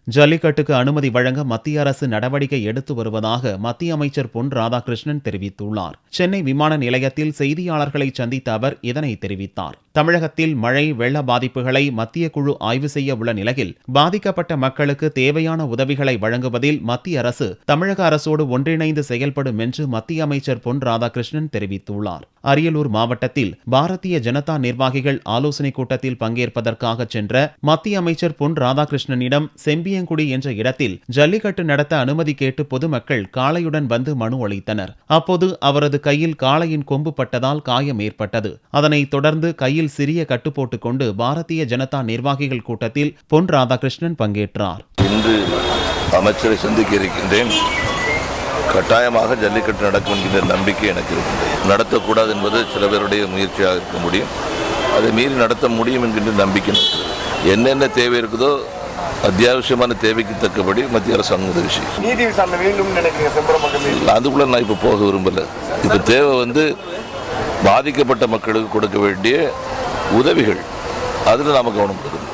ஜல்லிக்கட்டுக்கு அனுமதி வழங்க மத்திய அரசு நடவடிக்கை எடுத்து வருவதாக மத்திய அமைச்சர் பொன் ராதாகிருஷ்ணன் தெரிவித்துள்ளார். சென்னை விமான நிலையத்தில் செய்தியாளர்களை சந்தித்த அவர் இதனை தெரிவித்தார். தமிழகத்தில் மழை வெள்ள பாதிப்புகளை மத்திய குழு ஆய்வு செய்ய உள்ள நிலையில் பாதிக்கப்பட்ட மக்களுக்கு தேவையான உதவிகளை வழங்குவதில் மத்திய அரசு தமிழக அரசோடு ஒன்றிணைந்து செயல்படும் என்று மத்திய அமைச்சர் பொன் ராதாகிருஷ்ணன் தெரிவித்துள்ளார். அரியலூர் மாவட்டத்தில் பாரதிய ஜனதா நிர்வாகிகள் ஆலோசனைக் கூட்டத்தில் பங்கேற்பதற்காக சென்ற மத்திய அமைச்சர் பொன் ராதாகிருஷ்ணனிடம் செம்பியங்குடி என்ற இடத்தில் ஜல்லிக்கட்டு நடத்த அனுமதி கேட்டு பொதுமக்கள் காளையுடன் வந்து மனு அளித்தனர். அப்போது அவரது கையில் காளையின் கொம்பு பட்டதால் காயம் ஏற்பட்டது. அதனைத் தொடர்ந்து கையில் சிறிய கட்டு போட்டுக் கொண்டு பாரதிய ஜனதா நிர்வாகிகள் கூட்டத்தில் பொன் ராதாகிருஷ்ணன் பங்கேற்றார். இன்று அமைச்சரை சந்திக்க இருக்கின்றேன். கட்டாயமாக ஜல்லிக்கட்டு நடக்கும் என்கின்ற நம்பிக்கை எனக்கு இருக்கின்றது. நடத்தக்கூடாது என்பது சில பேருடைய முயற்சியாக இருக்க முடியும். அதை மீறி நடத்த முடியும் என்கின்ற நம்பிக்கை இருக்கிறது. என்னென்ன தேவை இருக்குதோ அத்தியாவசியமான தேவைக்கு தக்கபடி மத்திய அரசாங்கம் உதவி செய்யும். அதுக்குள்ள நான் இப்போ போக விரும்பல. இப்போ தேவை பாதிக்கப்பட்ட மக்களுக்கு கொடுக்க வேண்டிய உதவிகள், அதில் நாம் கவனம் கொடுக்கணும்.